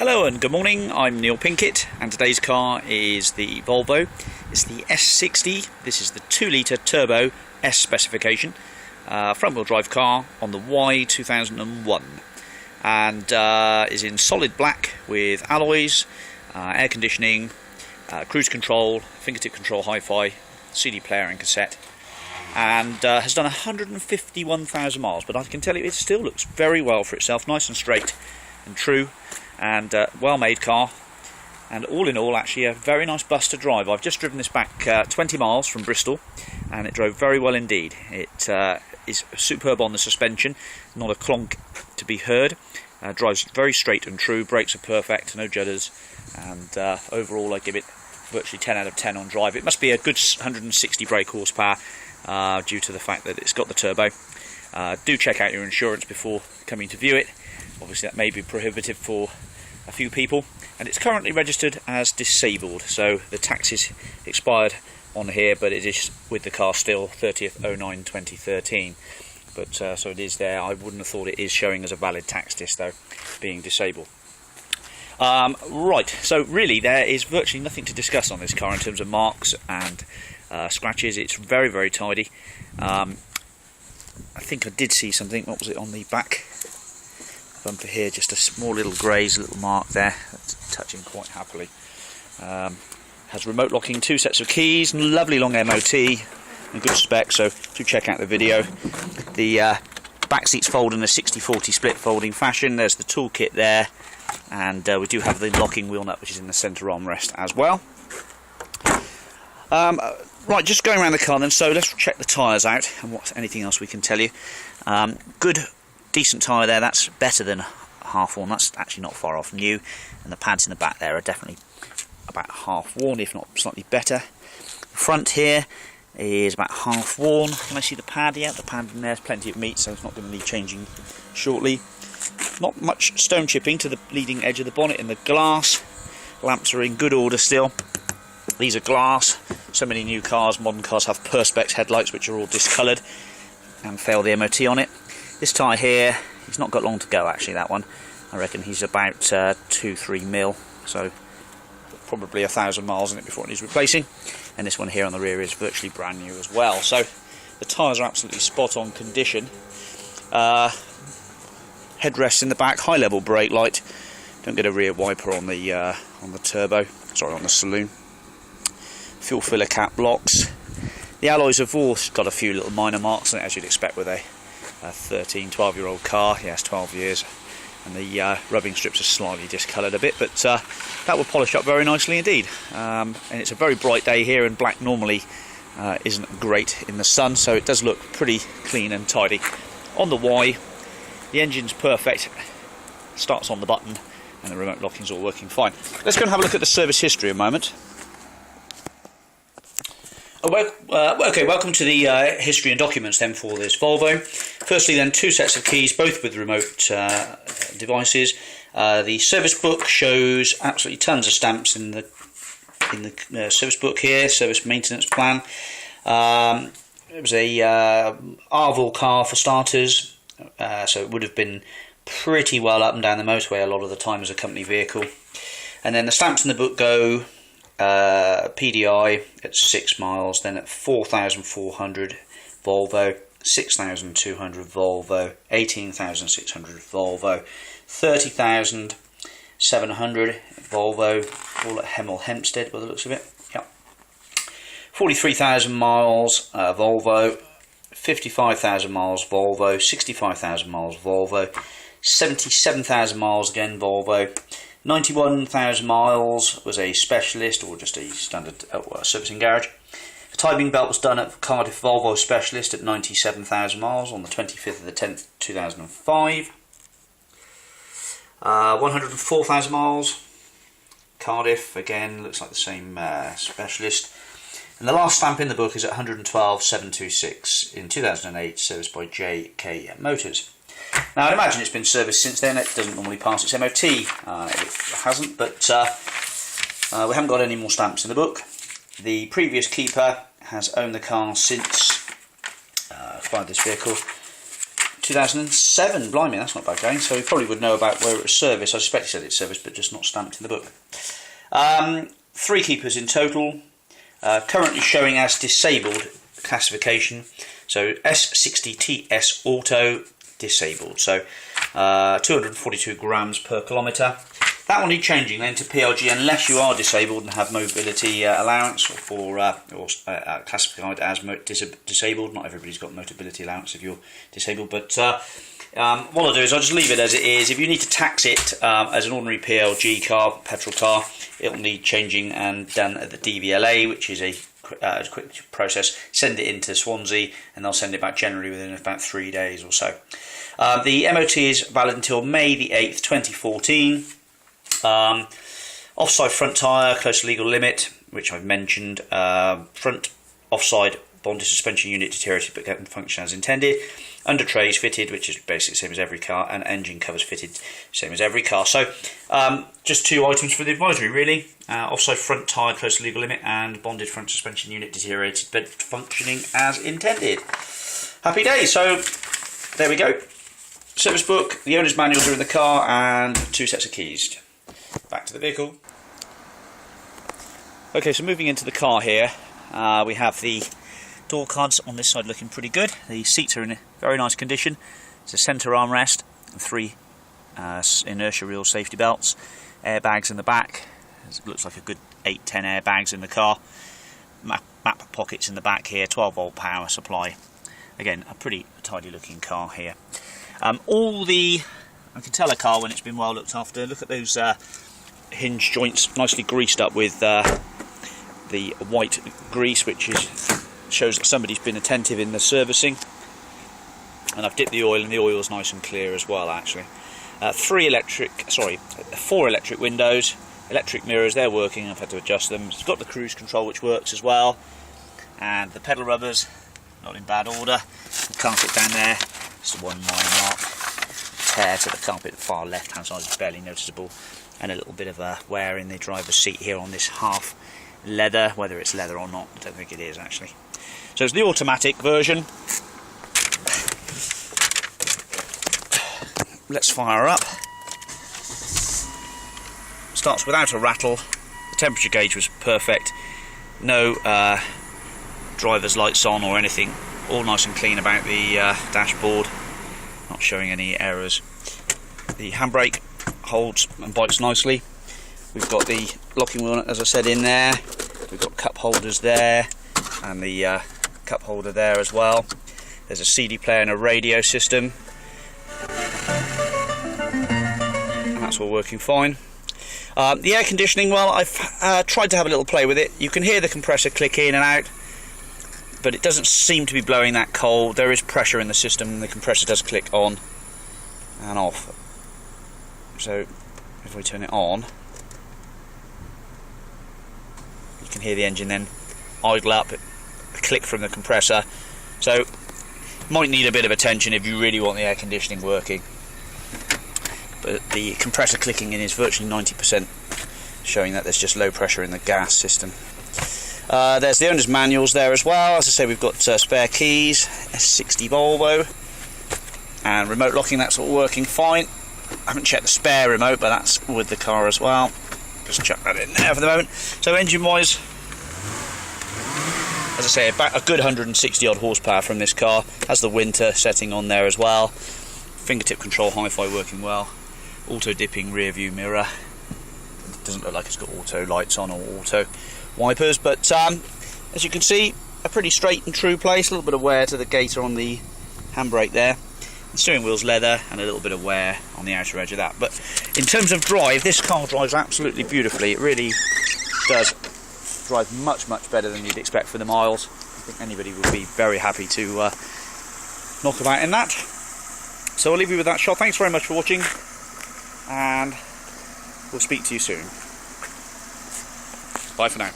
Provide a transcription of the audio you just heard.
Hello and good morning, I'm Neil Pinkett and today's car is the Volvo. It's the S60. This is the 2 litre turbo S specification, front wheel drive car on the Y 2001, and is in solid black with alloys, air conditioning, cruise control, fingertip control hi-fi, CD player and cassette, and has done 151,000 miles, but I can tell you it still looks very well for itself, nice and straight and true, and well made car, and all in all actually a very nice bus to drive. I've just driven this back 20 miles from Bristol and it drove very well indeed. It is superb on the suspension, not a clonk to be heard, drives very straight and true, brakes are perfect, no judders, and overall I give it virtually 10 out of 10 on drive. It must be a good 160 brake horsepower due to the fact that it's got the turbo. Do check out your insurance before coming to view it. Obviously that may be prohibitive for a few people, and it's currently registered as disabled, so the tax is expired on here, but it is with the car still 30th09/2013, but so it is there. I wouldn't have thought it is showing as a valid tax disc though, being disabled. Right, so really there is virtually nothing to discuss on this car in terms of marks and scratches. It's very, very tidy. I think I did see something. What was it on the back bumper here? Just a small little grazed little mark there. That's touching quite happily. Has remote locking, 2 sets of keys, lovely long MOT, and good spec. So do check out the video. The back seats fold in a 60/40 split folding fashion. There's the toolkit there, and we do have the locking wheel nut, which is in the centre armrest as well. Right, just going around the car then, so let's check the tyres out and what's anything else we can tell you. Good, decent tyre there, that's better than half worn, that's actually not far off new, and the pads in the back there are definitely about half worn, if not slightly better. The front here is about half worn. Can I see the pad? Yeah, the pad in there's plenty of meat, so it's not going to need changing shortly. Not much stone chipping to the leading edge of the bonnet and the glass. Lamps are in good order still. These are glass. So many new cars, modern cars, have Perspex headlights which are all discoloured and fail the MOT on it. This tyre here, he's not got long to go actually, that one. I reckon he's about 2-3 mil, so probably 1,000 miles in it before it needs replacing. And this one here on the rear is virtually brand new as well. So the tyres are absolutely spot on condition. Headrests in the back, high level brake light. Don't get a rear wiper on the turbo, sorry, on the saloon. Fuel filler cap blocks. The alloys have all got a few little minor marks on it, as you'd expect with a 12-year-old car. Yes, 12 years. And the rubbing strips are slightly discoloured a bit, but that will polish up very nicely indeed. And it's a very bright day here, and black normally isn't great in the sun, so it does look pretty clean and tidy. On the Y, the engine's perfect, starts on the button, and the remote locking's all working fine. Let's go and have a look at the service history a moment. Okay, welcome to the history and documents then for this Volvo. Firstly then, 2 sets of keys, both with remote devices. The service book shows absolutely tons of stamps in the service book here, service maintenance plan. It was a Arval car for starters, so it would have been pretty well up and down the motorway a lot of the time as a company vehicle. And then the stamps in the book go PDI at 6 miles, then at 4,400 Volvo, 6,200 Volvo, 18,600 Volvo, 30,700 Volvo, all at Hemel Hempstead by the looks of it. Yep. 43,000 miles Volvo, 55,000 miles Volvo, 65,000 miles Volvo, 77,000 miles again Volvo. 91,000 miles was a specialist, or just a standard servicing garage. The timing belt was done at Cardiff Volvo Specialist at 97,000 miles on the 25th of the 10th 2005. 104,000 miles Cardiff, again looks like the same specialist. And the last stamp in the book is at 112,726 in 2008, serviced by JK Motors. Now, I'd imagine it's been serviced since then. It doesn't normally pass its MOT. It hasn't, but we haven't got any more stamps in the book. The previous keeper has owned the car since acquired this vehicle 2007, blimey, that's not bad going. So he probably would know about where it was serviced. I suspect he said it's serviced, but just not stamped in the book. 3 keepers in total, currently showing as disabled classification. So S60 TS Auto disabled. So 242 grams per kilometre. That will need changing then to PLG unless you are disabled and have mobility allowance or classified as disabled. Not everybody's got mobility allowance if you're disabled, but what I'll do is I'll just leave it as it is. If you need to tax it as an ordinary PLG car, petrol car, it'll need changing and done at the DVLA, which is a quick process. Send it into Swansea and they'll send it back generally within about 3 days or so. The MOT is valid until May the 8th, 2014. Offside front tyre, close to legal limit, which I've mentioned. Front offside bonded suspension unit deteriorated but can function as intended. Under trays fitted, which is basically the same as every car, and engine covers fitted, same as every car. So just 2 items for the advisory really. Offside front tyre, close to legal limit, and bonded front suspension unit deteriorated but functioning as intended. Happy days. So there we go. Service book, the owner's manuals are in the car, and 2 sets of keys. Back to the vehicle. Okay, so moving into the car here, we have the door cards on this side looking pretty good. The seats are in a very nice condition. It's a centre armrest and 3 inertia reel safety belts. Airbags in the back. It looks like a good 8-10 airbags in the car. Map pockets in the back here. 12-volt power supply. Again, a pretty tidy looking car here. I can tell a car when it's been well looked after. Look at those hinge joints, nicely greased up with the white grease, which shows that somebody's been attentive in the servicing. And I've dipped the oil, and the oil's nice and clear as well, actually. 4 electric windows, electric mirrors, they're working. I've had to adjust them. It's got the cruise control, which works as well, and the pedal rubbers, not in bad order. The carpet down there, just one minor mark. Tear to the carpet, the far left hand side is barely noticeable, and a little bit of a wear in the driver's seat here on this half leather, whether it's leather or not, I don't think it is actually. So it's the automatic version. Let's fire up. Starts without a rattle. The temperature gauge was perfect. No driver's lights on or anything. All nice and clean about the dashboard. Not showing any errors. The handbrake holds and bites nicely. We've got the locking wheel, as I said, in there. We've got cup holders there, and the cup holder there as well. There's a CD player and a radio system, and that's all working fine. The air conditioning, well, I've tried to have a little play with it. You can hear the compressor click in and out, but it doesn't seem to be blowing that cold. There is pressure in the system, and the compressor does click on and off. So if we turn it on, you can hear the engine then idle up, a click from the compressor. So might need a bit of attention if you really want the air conditioning working. But the compressor clicking in is virtually 90%, showing that there's just low pressure in the gas system. There's the owner's manuals there as well. As I say, we've got spare keys, S60 Volvo, and remote locking, that's all working fine. I haven't checked the spare remote, but that's with the car as well. Just chuck that in there for the moment. So engine wise, as I say, about a good 160 odd horsepower from this car. Has the winter setting on there as well. Fingertip control hi-fi working well. Auto dipping rear view mirror. Doesn't look like it's got auto lights on or auto wipers, but as you can see, a pretty straight and true place. A little bit of wear to the gaiter on the handbrake there. The steering wheel's leather and a little bit of wear on the outer edge of that. But in terms of drive, this car drives absolutely beautifully. It really does drive much, much better than you'd expect for the miles. I think anybody would be very happy to knock about in that. So I'll leave you with that shot. Thanks very much for watching, and we'll speak to you soon. Bye for now.